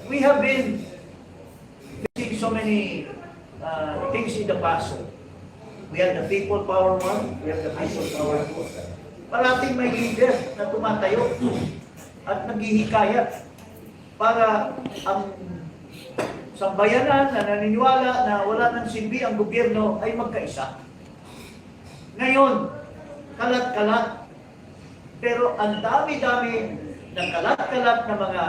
we have been facing so many things in the past. We have the people power 1, we have the people power 2. Parating may leader na tumatayo at naghihikayat para ang sambayanan na naniniwala na wala nang silbi ang gobyerno ay magkaisa. Ngayon, kalat-kalat. Pero ang dami-dami ng kalat-kalat na mga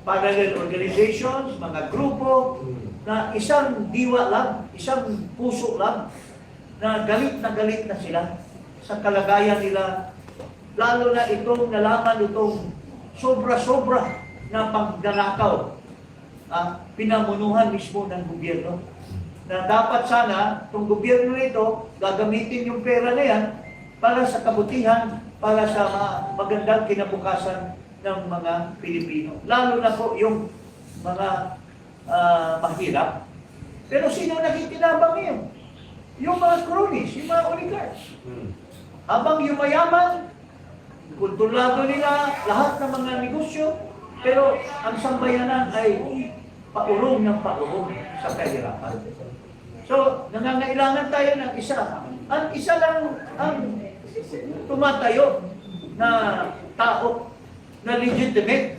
parallel organizations, mga grupo, na isang diwa lang, isang puso lang, na galit na sila sa kalagayan nila. Lalo na itong nalaman itong sobra-sobra na pagdanakaw, pinamunuhan mismo ng gobyerno. Na dapat sana, itong gobyerno nito, gagamitin yung pera na yan para sa kabutihan, para sa magandang kinabukasan ng mga Pilipino. Lalo na po yung mga mahirap. Pero sino nakikinabang yun? Yung mga cronies, yung mga oligarchs. Habang yung mayaman, kontrolado nila lahat ng mga negosyo, pero ang sambayanan ay paurong ng paurong sa kahirapan. So, nangangailangan tayo ng isa. Ang isa lang ang tumatayo na tao na legitimate,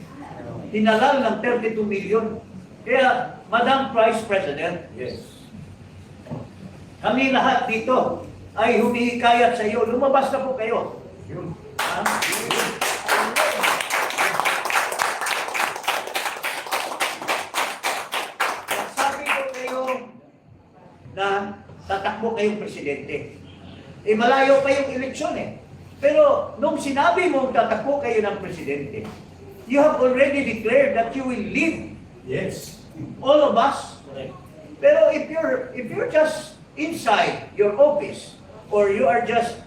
hinalal ng 32 million. Kaya, Madam Vice President, kami lahat dito ay humihikayat sa iyo. Lumabas na po kayo. Sabi ko kayo na tatakbo kayong presidente. Malayo pa yung eleksyon Pero nung sinabi mo tatakbo kayo ng presidente, you have already declared that you will lead. Yes. All of us. Pero if you're just inside your office, or you are just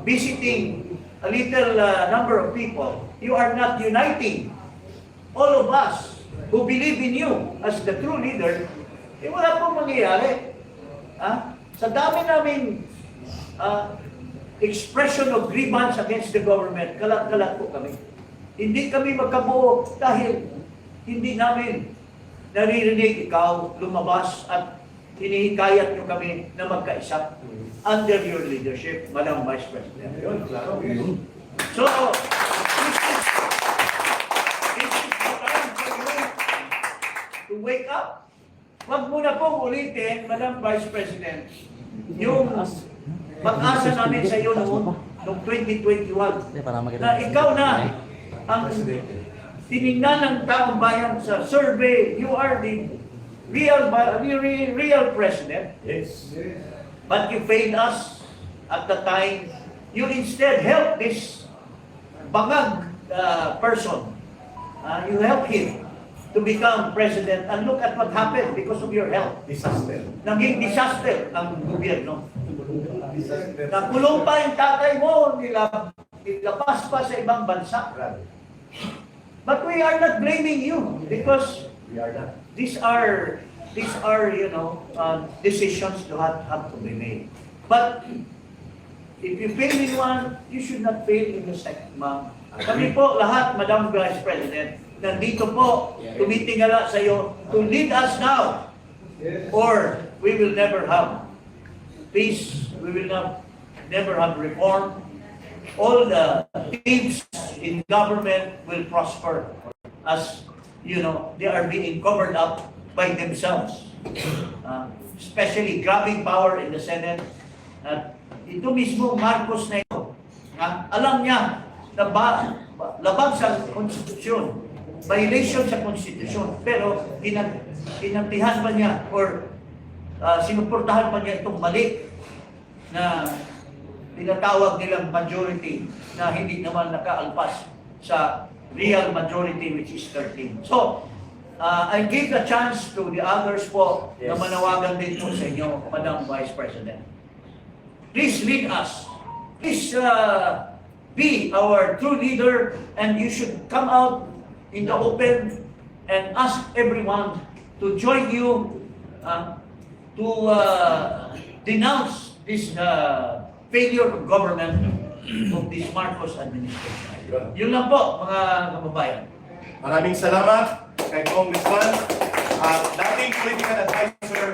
visiting a little number of people, you are not uniting all of us who believe in you as the true leader, wala pong mangyayari. Sa dami namin expression of grievance against the government, kalat-kalat po kami. Hindi kami magkabuo dahil hindi namin naririnig ikaw lumabas at hinihikayat nyo kami na magkaisa under your leadership, Madam Vice President. So, this is the time for you to wake up. Huwag mo na pong ulitin, Madam Vice President, yung pag-asa namin sa iyo noong 2021 na ikaw na ang tinignan ng taong bayan sa survey. You are the real president. Yes. But you failed us at the time. You instead helped this bangag person. You helped him to become president. And look at what happened because of your help. Disaster. Naging disaster ang gobyerno. Disaster. Nakulong pa yung tatay mo, nilabas pa sa ibang bansa. But we are not blaming you because We are not. these are decisions that have to be made. But if you fail in one, you should not fail in the second, ma'am. Kami po lahat, Madam Vice President, nandito po, tumitingala sa iyo to lead us now, or we will never have peace, we will never have reform. All the teams in government will prosper as, they are being covered up by themselves. Especially grabbing power in the Senate. At ito mismo Marcos na ito, alam niya na labag sa konstitusyon, violation sa konstitusyon, pero kinantihan pa niya or sinuportahan pa niya itong mali na tinatawag nilang majority na hindi naman nakaalpas sa real majority, which is 13. So, I give the chance to the others po na manawagan din po sa inyo, Madam Vice President. Please lead us. Please be our true leader, and you should come out in the open and ask everyone to join you to denounce this failure of government of this Marcos administration. Yun lang po, mga kababayan. Maraming salamat kay Congressman. Dating political advisor,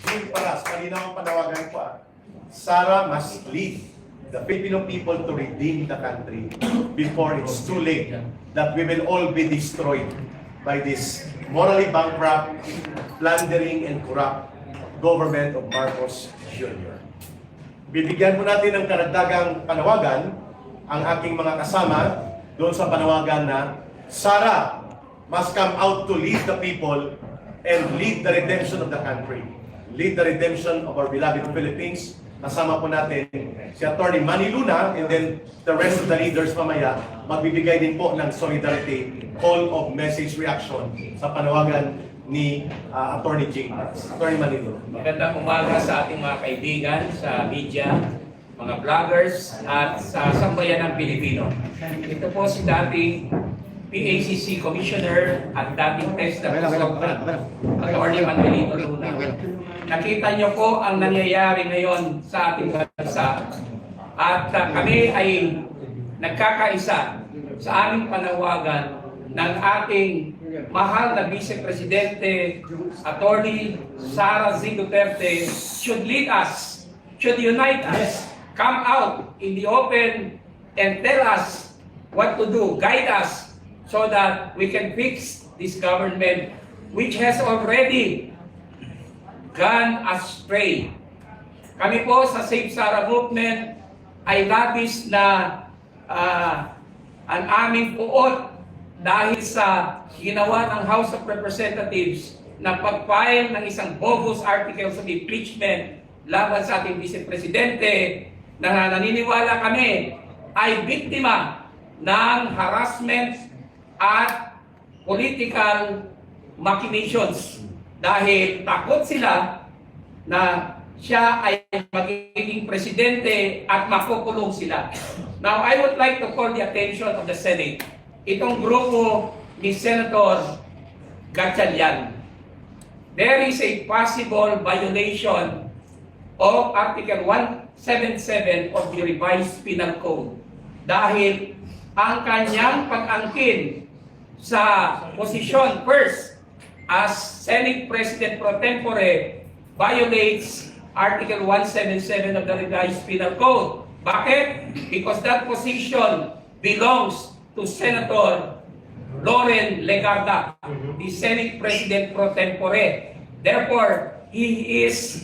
Jim Paras, malinaw ang panawagan ko. Sara must lead the Filipino people to redeem the country before it's too late that we will all be destroyed by this morally bankrupt, plundering, and corrupt government of Marcos Jr. Bibigyan po natin ng karagdagang panawagan ang aking mga kasama doon sa panawagan na Sara must come out to lead the people and lead the redemption of the country. Lead the redemption of our beloved Philippines. Kasama po natin si Atty. Manny Luna, and then the rest of the leaders mamaya magbibigay din po ng solidarity call of message reaction sa panawagan ni Atty. Jing. Atty. Manny Luna. Magandang umaga sa ating mga kaibigan sa media, mga vloggers at sa sambayanang Pilipino. Ito po si dating PACC Commissioner at dating TESDA Atty. Manuelito Luna. Nakita niyo po ang nangyayari ngayon sa ating bansa at kami ay nagkakaisa sa aming panawagan ng ating mahal na Vice Presidente Atty. Sara Z. Duterte should lead us, should unite us, come out in the open and tell us what to do, guide us so that we can fix this government which has already gone astray. Kami po sa Save Sara Movement ay labis na ang aming puot dahil sa ginawa ng House of Representatives na pag-file ng isang bogus articles of impeachment laban sa ating Vice Presidente na naniniwala kami ay biktima ng harassment at political machinations dahil takot sila na siya ay magiging presidente at makukulong sila. Now, I would like to call the attention of the Senate. Itong grupo ni Senator Gatchalian. There is a possible violation of Article 177 of the Revised Penal Code dahil ang kanyang pag-angkin sa posisyon first as Senate President pro tempore violates Article 177 of the Revised Penal Code. Bakit? Because that position belongs to Senator Loren Legarda, the Senate President pro tempore. Therefore, he is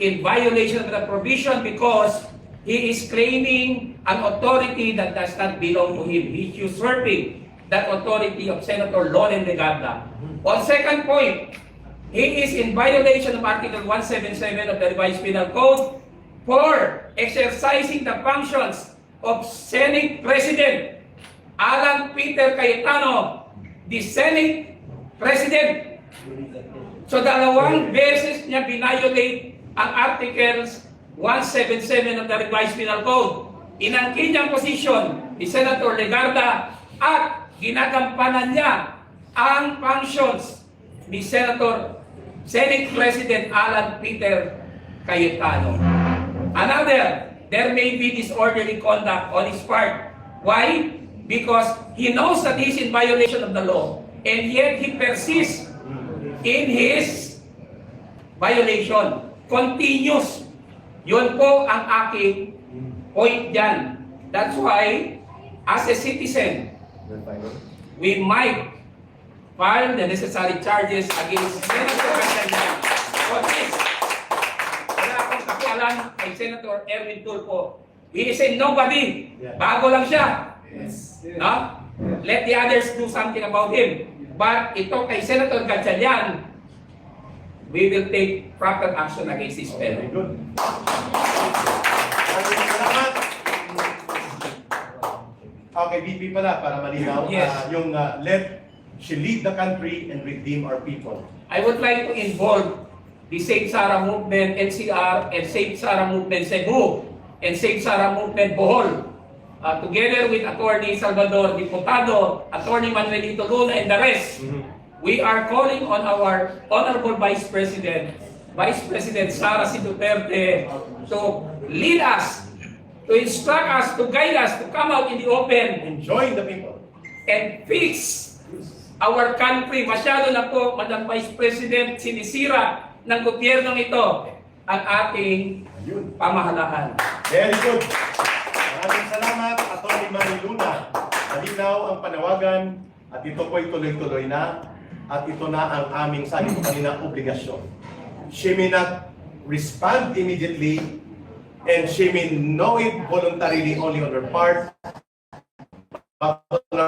in violation of the provision because he is claiming an authority that does not belong to him. He is usurping that authority of Senator Loren Legarda. On second point, he is in violation of Article 177 of the Revised Penal Code for exercising the functions of Senate President Alan Peter Cayetano, the Senate President. So dalawang beses niya binayolate ang Articles 177 of the Revised Penal Code. Inangkin niyang posisyon ni Senator Legarda at ginagampanan niya ang functions ni Senate President Alan Peter Cayetano. Another, there may be disorderly conduct on his part. Why? Because he knows that he is in violation of the law and yet he persists in his violation. Continuous. Yun po ang aking point dyan. That's why, as a citizen, we might file the necessary charges against Senator Gatchalian. For this, wala akong kakialam kay Senator Erwin Tulfo. He is a nobody. Bago lang siya. No? Let the others do something about him. But ito kay Senator Gatchalian, we will take proper action against this fellow. Good. Okay, BP pala para malinaw. Yes. Yung let she lead the country and redeem our people. I would like to involve the Save Sara Movement NCR and Save Sara Movement Cebu and Save Sara Movement Bohol. Together with Atty. Salvador Diputado, Atty. Manuelito Luna, and the rest, we are calling on our Honorable Vice President Sara C. Duterte, to lead us, to instruct us, to guide us, to come out in the open Enjoying the people. and fix our country. Masyado na po, Madam Vice President, sinisira ng gobyernong ito ang ating Ayun. pamahalaan. Very good. Maraming salamat, Atty. Manny Luna. Malinaw ang panawagan at ito po'y tuloy-tuloy na at ito na ang aming, sabi ko kanina, obligasyon. She may not respond immediately and she may know it voluntarily only on her part, but on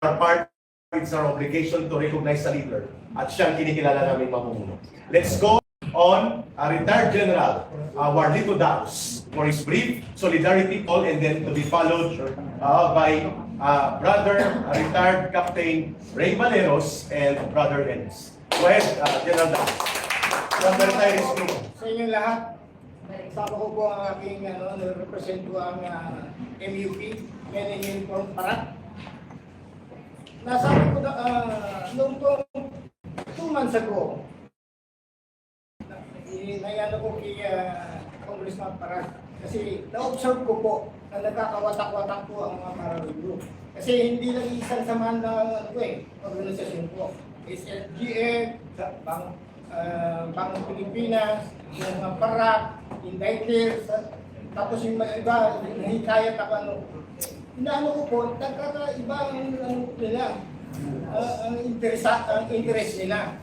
our part, it's our obligation to recognize the leader at siyang kinikilala namin mamumuno. Let's go on retired General Warlito Daos for his brief solidarity call and then to be followed by Brother retired Captain Ray Valeros and Brother Ennis. Go ahead, General Daos. From the retirees group. Sa inyo lahat, kasama ko po ang aking represent ko ang MUP, Men in Uniform Parat. Nasabi ko na, noong 2 months ago, nayano ko kay Congressman Parat. Kasi na-observe ko po na nagkakawatak-watak po ang mga Paralugro. Kasi hindi lang isang samahan na organisasyon po. SLGF, Bangong Pilipinas, yung mga Parat, Indictors, tapos yung mga iba, nahikayat ako inaano ko po, nagkakaiba ang nila, ang interest nila.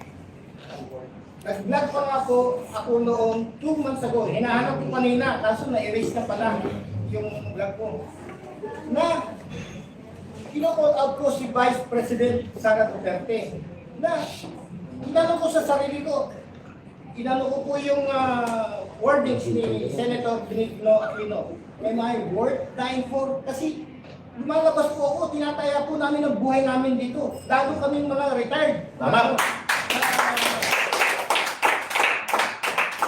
Nag-vlog pa nga po ako noon 2 months ago. Hinahanap ko kanina, kaso na-erase na pala yung vlog ko. Na, kino-call out ko si Vice President Sara Duterte. Na, inano ko sa sarili ko. Inano ko po yung wordings ni Senator Benigno Aquino. Am I worth dying for? Kasi lumalabas po ako, tinataya po namin ang buhay namin dito. Lalo kaming mga retired. Tama.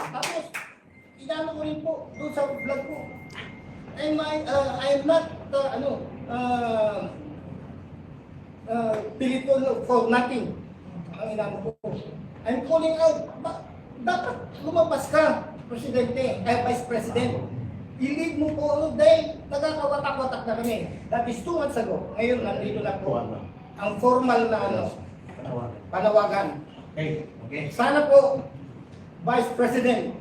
Tapos, inano ko rin po doon sa vlog ko. I'm not, Pilipino for nothing. Ang inano ko. I'm calling out, dapat lumabas ka, Presidente, Vice President. I-lead mo po dahil nagkakawatak-watak na kami. That is 2 months ago. Ngayon, nandito na po ang formal na panawagan. Okay. Sana po, Vice President,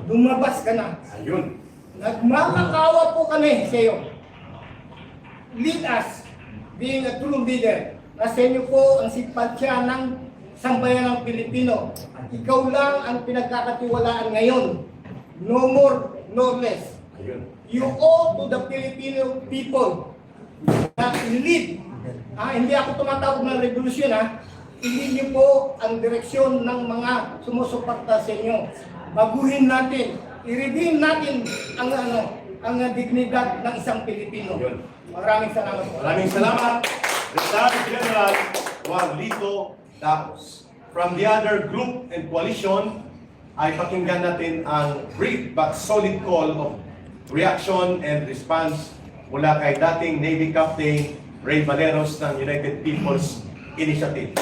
lumabas ka na. Ayun. Nagmakakawa po kami sa iyo. Lead us, being a true leader. Nasa inyo po ang simpatsya ng sambayan ng Pilipino. Ikaw lang ang pinagkakatiwalaan ngayon. No more, no less. Ayun. You owe to the Filipino people na i-lead. Hindi ako tumatawag ng revolusyon Hindi niyo po ang direksyon ng mga sumusuporta sa inyo. Baguhin natin, i-redeem natin ang dignidad ng isang Pilipino. Ayun. Maraming salamat po. Maraming salamat, Retired General Warlito Daos. From the other group and coalition, ay pakinggan natin ang brief but solid call of reaction and response mula kay dating Navy Captain Ray Valeros ng United People's Initiative.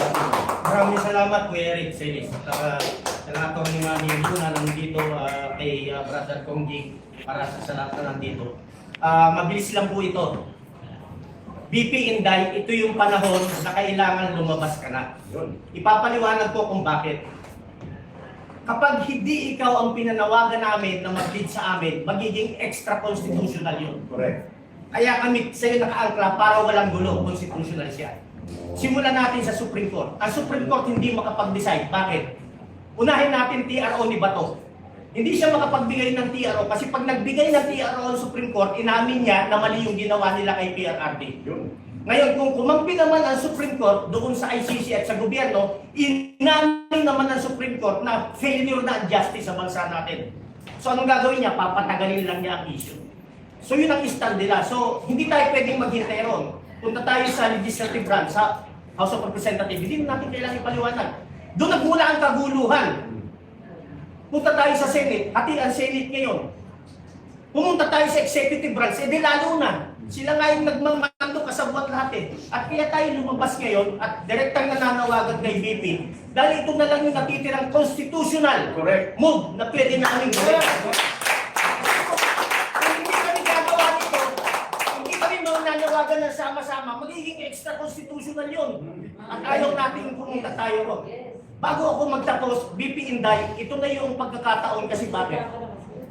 Maraming salamat, Kuya Eric Celis. Sa lahat ng mga niyong na nandito kay Brother Kongjing para sa lahat na nandito. Mabilis lang po ito. BP Inday, ito yung panahon na kailangan lumabas ka na. Yun. Ipapaliwanag ko kung bakit. Kapag hindi ikaw ang pinanawagan namin na mag-lead sa amin, magiging extra-constitutional yun. Correct. Kaya kami sa'yo nakaangkla para walang gulo, constitutional siya. Simulan natin sa Supreme Court. Ang Supreme Court hindi makapag-decide. Bakit? Unahin natin TRO ni Bato. Hindi siya makapagbigay ng TRO kasi pag nagbigay ng TRO ang Supreme Court, inamin niya na mali yung ginawa nila kay PRRD. Yun. Ngayon, kung kumampi naman ang Supreme Court doon sa ICC at sa gobyerno, inamin naman ng Supreme Court na failure na justice sa bansa natin. So anong gagawin niya? Papatagalin lang niya ang issue. So yun ang stand nila. So hindi tayo pwedeng maghintay ron. Punta tayo sa legislative branch, sa House of Representatives, hindi natin kailangan ipaliwanag. Doon nagmula ang kaguluhan. Punta tayo sa Senate, hati ang Senate ngayon. Pumunta tayo sa executive branch, di lalo na. Sila nga yung nagmamando kasabwat lahat At kaya tayo lumabas ngayon at direktang nananawagan kay BP dahil ito na lang yung natitirang constitutional Correct. move na pwede namin gawin. Kung hindi kami gagawa nito, hindi kami mananawagan ng sama-sama, magiging extra-constitutional yun. At ayaw natin pumunta tayo ro. Bago ako magtapos, BP Inday, ito na yung pagkakataon kasi bakit?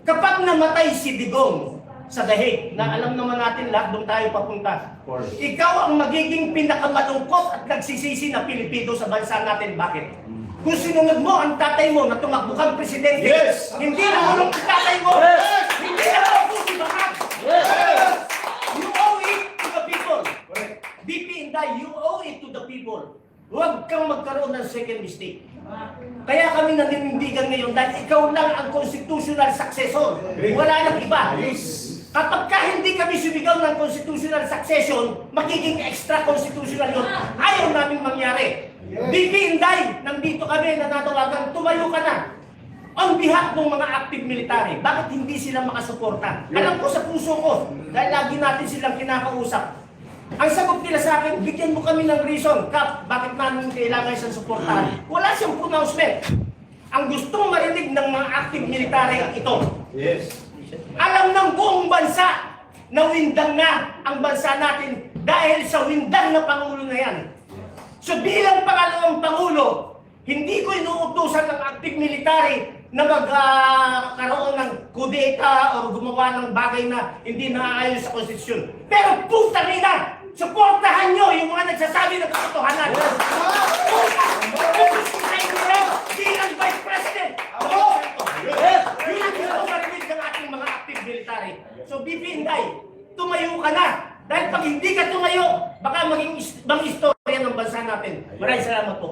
Kapag namatay si Digong sa Dahig, na alam naman natin lahat doon tayo papunta, ikaw ang magiging pinakamalungkot at nagsisisi na Pilipino sa bansa natin. Bakit? Kung sinunod mo ang tatay mo na tumakbo kang presidente, Yes! hindi na ulong ang tatay mo, hindi na ako si Bakat. You owe it to the people. BP Inday, you owe it to the people. Huwag kang magkaroon ng second mistake. Kaya kami naninindigan ngayon dahil ikaw lang ang constitutional successor. Wala nang iba. Kapag ka hindi kami sumigaw ng constitutional succession, magiging extra-constitutional yun. Ayaw namin mangyari. BP Inday, nandito kami, nanatawagan, tumayo ka na. On behalf ng mga active military, bakit hindi sila makasuporta? Alam ko sa puso ko, dahil lagi natin silang kinakausap. Ang sagot nila sa akin, bigyan mo kami ng reason, Kap, bakit namin kailangan siyang suportahan? Wala siyang pronouncement. Ang gustong marinig ng mga active military ito. Yes. Alam ng buong bansa na windang na ang bansa natin dahil sa windang na Pangulo na yan. So bilang pangalawang Pangulo, hindi ko inuutusan ng active military na magkaroon ng kudeta o gumawa ng bagay na hindi naaayon sa konstitusyon. Pero putang ina, suportahan nyo yung mga nagsasabi ng katotohanan. Puta! Kung gusto kayo nyo bilang Vice President,